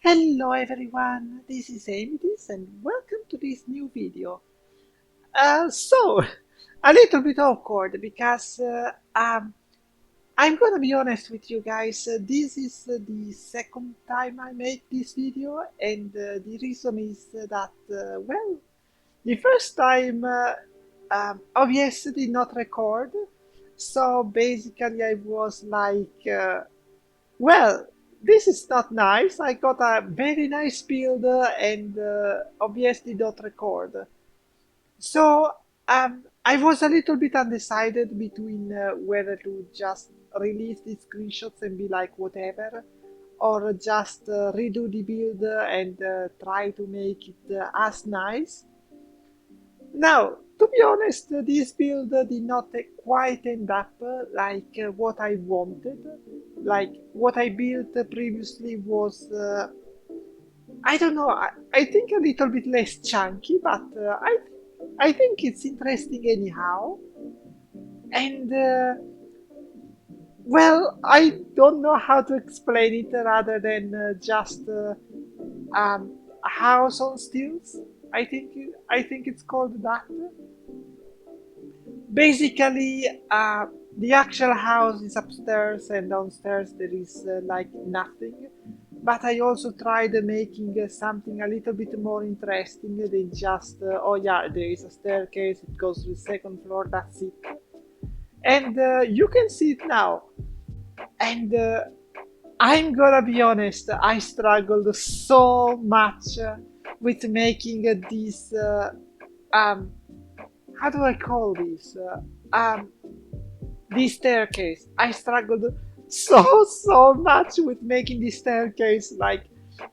Hello everyone, this is Amythyss and welcome to this new video. So, a little bit awkward because I'm gonna be honest with you guys, this is the second time I make this video and the reason is that, well, the first time obviously did not record, so basically I was like, well, this is not nice. I got a very nice build and obviously not record. So I was a little bit undecided between whether to just release the screenshots and be like whatever, or just redo the build and try to make it as nice. Now, to be honest, this build did not quite end up like what I wanted. Like what I built previously was, I don't know, I think a little bit less chunky, but I think it's interesting anyhow. And well, I don't know how to explain it rather than just a house on stilts. I think it's called that. Basically, the actual house is upstairs and downstairs there is like nothing. But I also tried making something a little bit more interesting than just, oh yeah, there is a staircase, it goes to the second floor, that's it. And you can see it now. And I'm gonna be honest, I struggled so much with making this, um, how do I call this? This staircase. I struggled so much with making this staircase. Like,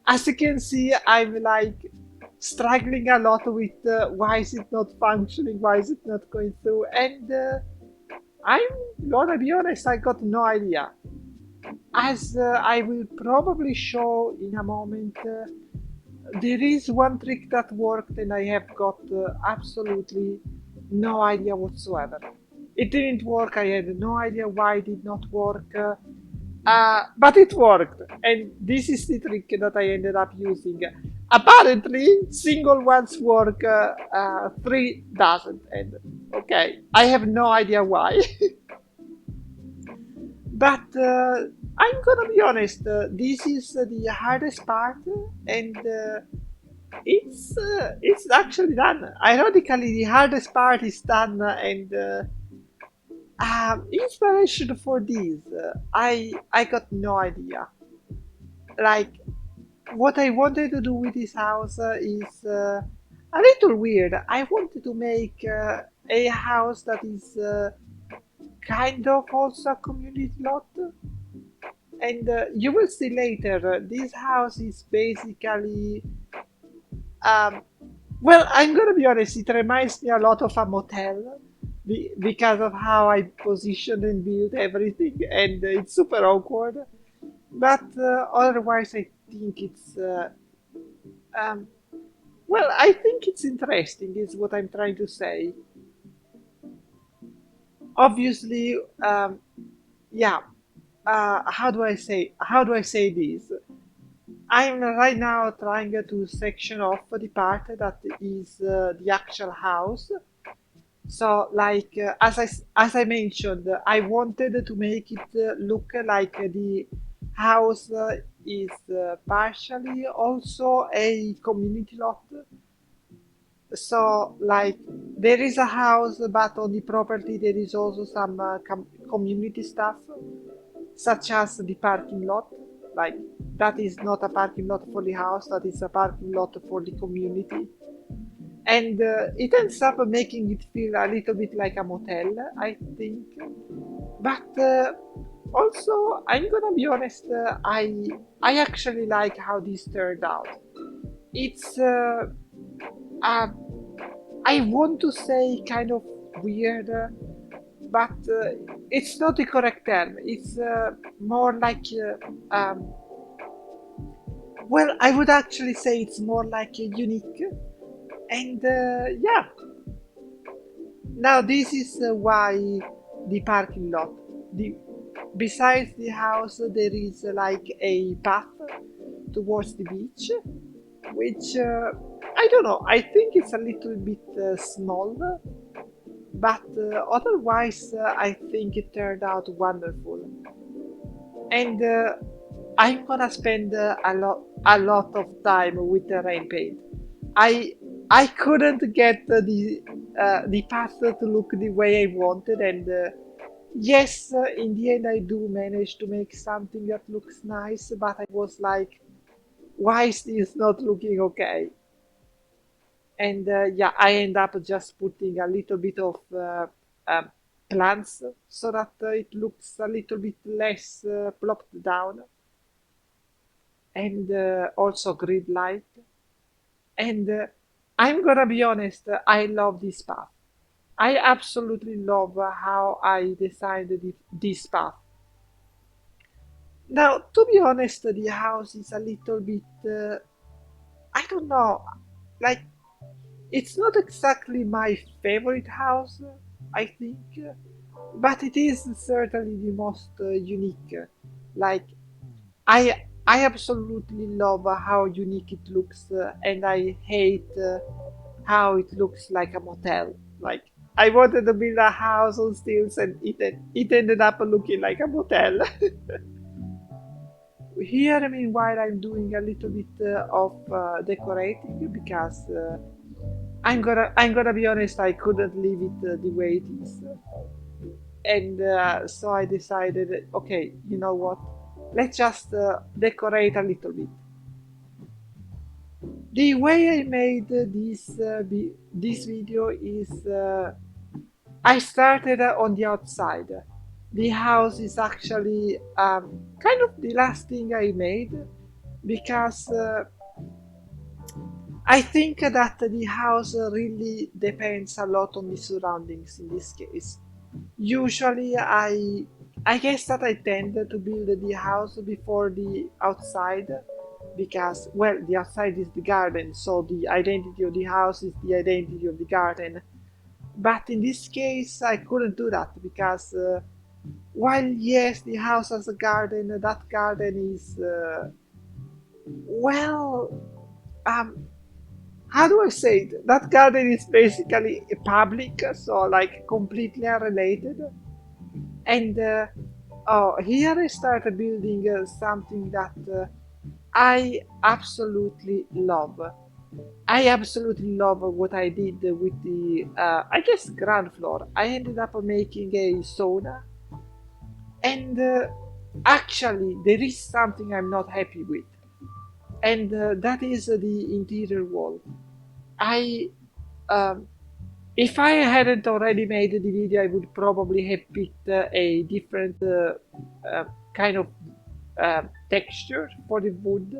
as you can see, I'm like struggling a lot with why is it not functioning, why is it not going through, and I'm gonna be honest, I got no idea. As I will probably show in a moment, there is one trick that worked, and I have got absolutely no idea whatsoever. It didn't work. I had no idea why it did not work. But it worked. And this is the trick that I ended up using. Apparently, single ones work, three doesn't. And okay, I have no idea why. But I'm gonna be honest, this is the hardest part, and it's actually done. Ironically, the hardest part is done, and inspiration for this, I got no idea. Like what I wanted to do with this house is a little weird. I wanted to make a house that is kind of also a community lot, and you will see later. This house is basically, um, well, I'm gonna be honest. It reminds me a lot of a motel because of how I positioned and built everything, and it's super awkward. But otherwise, I think it's um, well. I think it's interesting. Is what I'm trying to say. Obviously, yeah. How do I say this? I'm right now trying to section off the part that is the actual house. So, like as I mentioned, I wanted to make it look like the house is partially also a community lot. So, like there is a house, but on the property there is also some community stuff, such as the parking lot. Like that is not a parking lot for the house; that is a parking lot for the community, and it ends up making it feel a little bit like a motel, I think. But also, I'm gonna be honest, I actually like how this turned out. It's uh, I want to say kind of weird, but it's not the correct term. It's more like well, I would actually say it's more like unique, and yeah. Now this is why the parking lot. The Besides the house, there is like a path. towards the beach, which I don't know. I think it's a little bit small, but otherwise, I think it turned out wonderful. And I'm gonna spend a lot of time with the rain paint. I I couldn't get the path to look the way I wanted, and yes, in the end I do manage to make something that looks nice, but I was like, why is this not looking okay? And yeah, I end up just putting a little bit of um, plants so that it looks a little bit less plopped down, and also grid light. And I'm gonna be honest, I love this path. I absolutely love how I designed this path. Now, to be honest, the house is a little bit, I don't know, like it's not exactly my favorite house, I think, but it is certainly the most unique. Like, I absolutely love how unique it looks, and I hate how it looks like a motel. Like, I wanted to build a house on stilts, and it ended up looking like a motel. Here, meanwhile, I'm doing a little bit of decorating because I'm gonna be honest, I couldn't leave it the way it is, and so I decided, okay, you know what? Let's just decorate a little bit. The way I made this video is I started on the outside. The house is actually kind of the last thing I made because I think that the house really depends a lot on the surroundings in this case. Usually I guess that I tend to build the house before the outside because well the outside is the garden, so the identity of the house is the identity of the garden. But in this case I couldn't do that because while yes the house has a garden, that garden is well um how do I say it? That garden is basically public, so like completely unrelated. And oh, here I started building something that I absolutely love. I absolutely love what I did with the, I guess, ground floor. I ended up making a sauna, and actually, there is something I'm not happy with, and that is the interior wall. I um, If I hadn't already made the video, I would probably have picked a different kind of texture for the wood.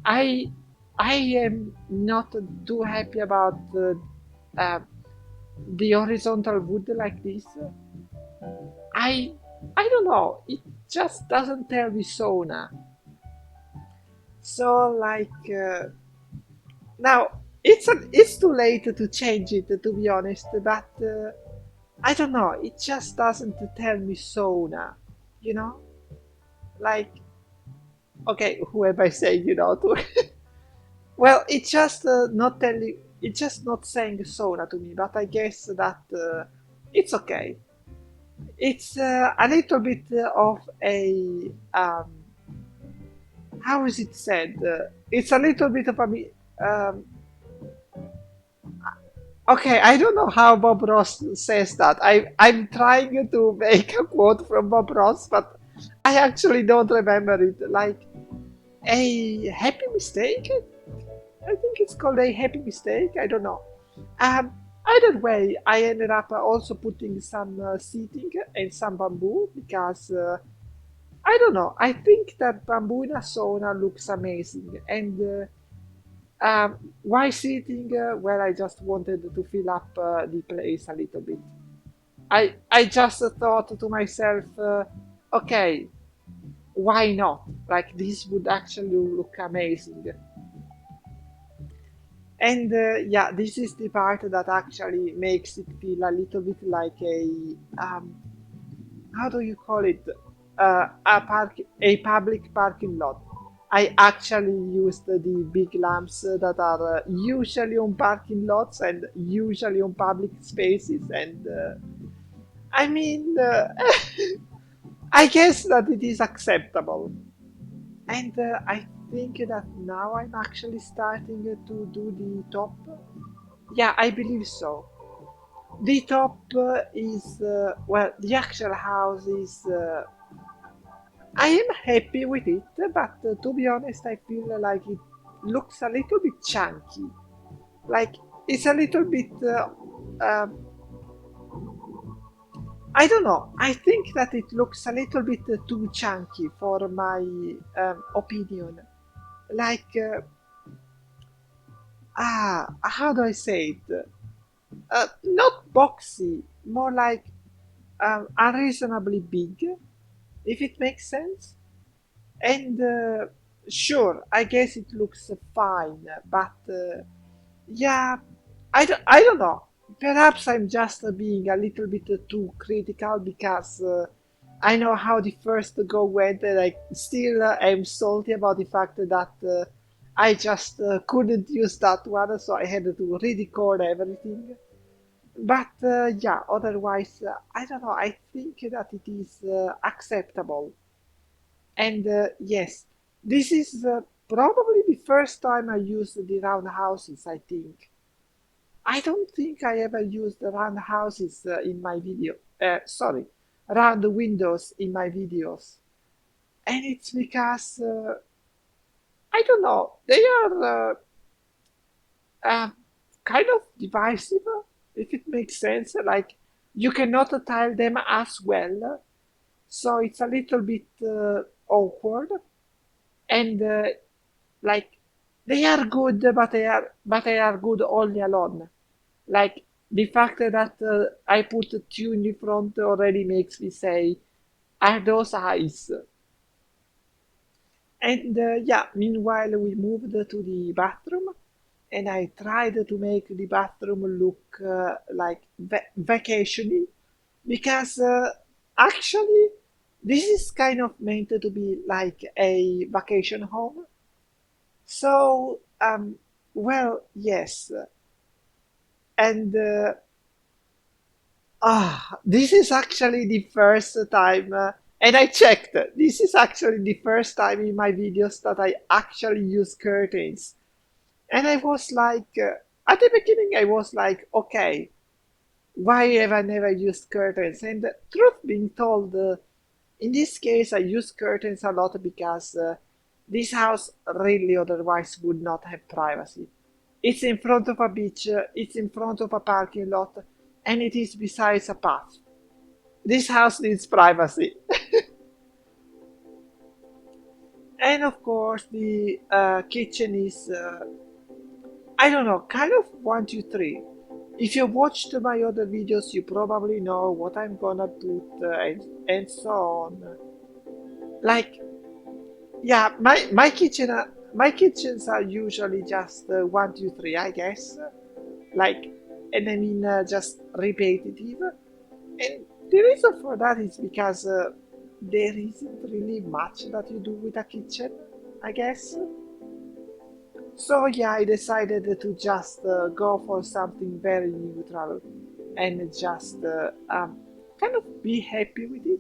I I am not too happy about uh, the horizontal wood like this. I I don't know. It just doesn't tell me sauna. So like now it's too late to change it to be honest, but. I don't know, it just doesn't tell me sauna, you know? Like, okay, who am I saying, to? Well, it's just it's just not saying sauna to me, but I guess that it's okay. It's a little bit of a, how is it said? It's a little bit of a, okay, I don't know how Bob Ross says that. I'm trying to make a quote from Bob Ross, but I actually don't remember it. Like a happy mistake? I think it's called a happy mistake. I don't know. Um, Either way, I ended up also putting some seating and some bamboo because I don't know. I think that bamboo in a sauna looks amazing, and why sitting? Well, I just wanted to fill up the place a little bit. I just thought to myself, okay, why not? Like this would actually look amazing. And yeah, this is the part that actually makes it feel a little bit like a how do you call it? A public parking lot. I actually used the big lamps that are usually on parking lots and usually on public spaces. And I mean, I guess that it is acceptable. And I think that now I'm actually starting to do the top. Yeah, I believe so. The top is, well, the actual house is, I am happy with it, but to be honest, I feel like it looks a little bit chunky. Like, it's a little bit, um, I don't know, I think that it looks a little bit too chunky for my opinion. Like, how do I say it? Not boxy, more like unreasonably big, if it makes sense. And sure, I guess it looks fine, but yeah, I don't know. Perhaps I'm just being a little bit too critical because I know how the first go went, and I still am salty about the fact that I just couldn't use that one, so I had to re-record everything. But yeah, otherwise, I don't know. I think that it is acceptable. And yes, this is probably the first time I used the round houses, I think. I don't think I ever used round houses in my video. Sorry, round windows in my videos. And it's because, I don't know, they are kind of divisive, if it makes sense. Like, you cannot tile them as well. So it's a little bit awkward. And like they are good, but they are good only alone. Like the fact that I put a tune in front already makes me say, are those eyes? And yeah, meanwhile we moved to the bathroom, and I tried to make the bathroom look like vacationy because actually this is kind of meant to be like a vacation home. So well, yes, and this is actually the first time, and I checked. This is actually the first time in my videos that I actually use curtains. And I was like, at the beginning, I was like, okay, why have I never used curtains? And truth being told, in this case, I use curtains a lot because this house really otherwise would not have privacy. It's in front of a beach, it's in front of a parking lot, and it is besides a path. This house needs privacy. And of course, the kitchen is, I don't know, kind of one, two, three. If you watched my other videos, you probably know what I'm gonna put and so on. Like, yeah, my kitchens are usually just one, two, three, I guess. Like, and I mean just repetitive. And the reason for that is because there isn't really much that you do with a kitchen, I guess. So yeah, I decided to just go for something very neutral and just kind of be happy with it.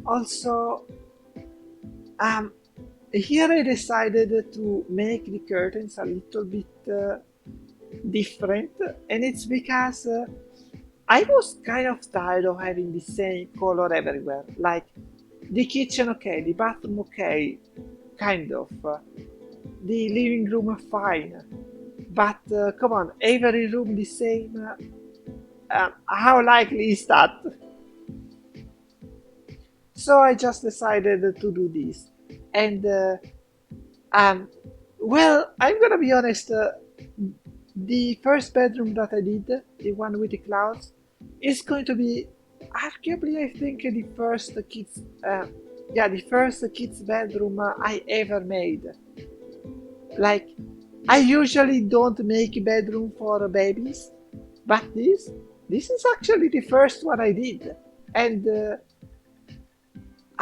Also, um, here I decided to make the curtains a little bit different, and it's because I was kind of tired of having the same color everywhere. Like the kitchen, okay, the bathroom, okay, kind of, the living room, fine, but come on, every room the same. How likely is that? So I just decided to do this, and um, well, I'm gonna be honest. The first bedroom that I did, the one with the clouds, is going to be arguably, I think, the first kids, yeah, the first kids bedroom I ever made. Like, I usually don't make bedroom for babies, but this is actually the first one I did, and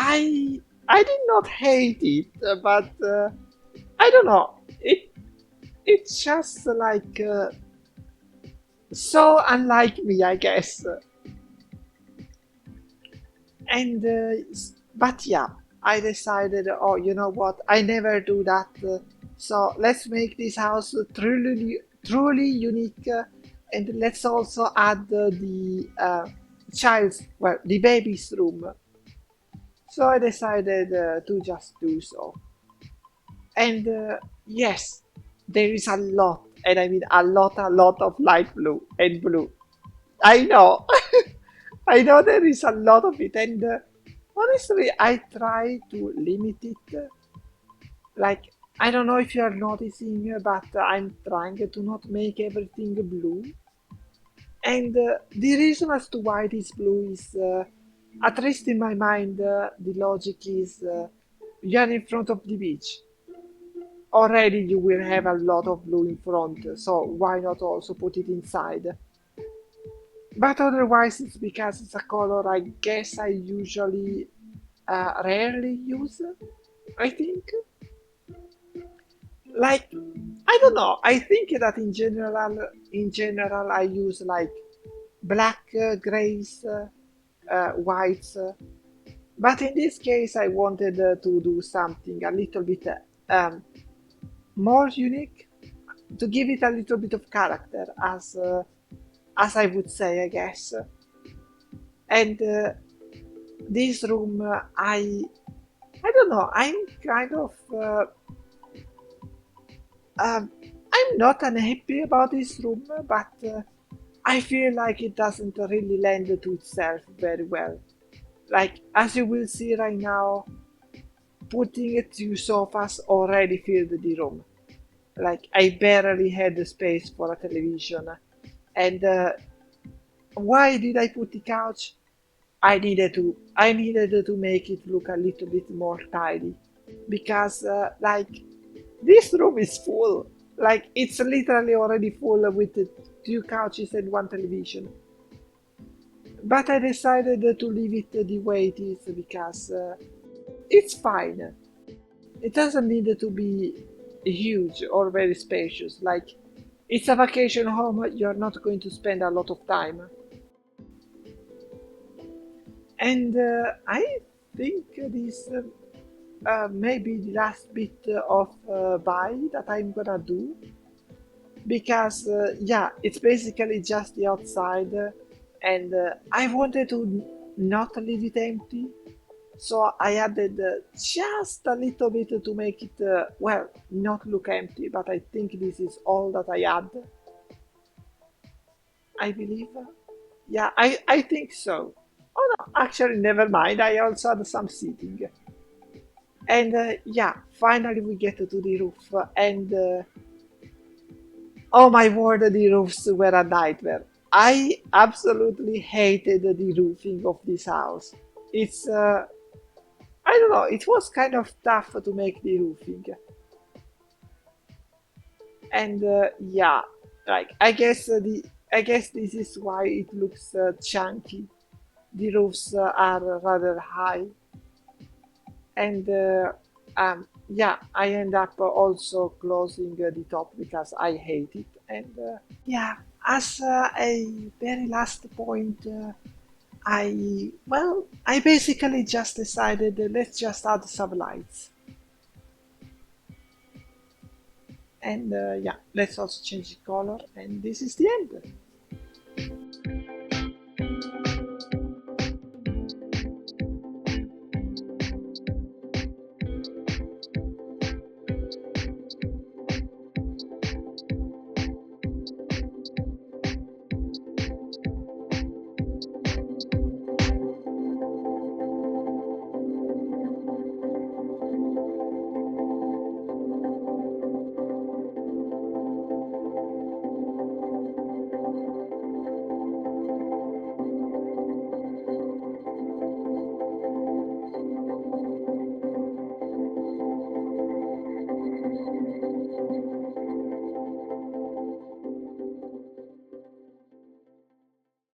I did not hate it, but I don't know. It's just like so unlike me, I guess. And but yeah, I decided, oh, you know what? I never do that. So let's make this house truly unique, and let's also add the the baby's room. So I decided to just do so. And yes, there is a lot, and I mean a lot of light blue and blue. I know, I know there is a lot of it, and honestly, I try to limit it. Like, I don't know if you are noticing, but I'm trying to not make everything blue. And the reason as to why this blue is, at least in my mind, the logic is you are in front of the beach. Already you will have a lot of blue in front, so why not also put it inside? But otherwise, it's because it's a color I guess I usually rarely use. I think, like, I don't know. I think that in general, I use like black, grays, whites. But in this case, I wanted to do something a little bit um, more unique to give it a little bit of character, as I would say, I guess. And this room, I don't know. I'm kind of um, I'm not unhappy about this room, but I feel like it doesn't really lend to itself very well. Like as you will see right now, putting two sofas already filled the room. Like I barely had the space for a television, and why did I put the couch? I needed to make it look a little bit more tidy because like this room is full. Like it's literally already full with the two couches and one television. But I decided to leave it the way it is because it's fine. It doesn't need to be huge or very spacious. Like it's a vacation home, you're not going to spend a lot of time. And I think this may be the last bit of buy that I'm gonna do because yeah, it's basically just the outside, and I wanted to not leave it empty, so I added just a little bit to make it well, not look empty, but I think this is all that I add, I believe. Yeah, I think so. Oh no, actually never mind, I also had some seating. And yeah, finally we get to the roof, and oh my word, the roofs were a nightmare. I absolutely hated the roofing of this house. It's, I don't know, it was kind of tough to make the roofing. And yeah, like I guess this is why it looks chunky. The roofs are rather high, and yeah, I end up also closing the top because I hate it. And yeah, as a very last point, I basically just decided let's just add some lights, and yeah, let's also change the color, and this is the end.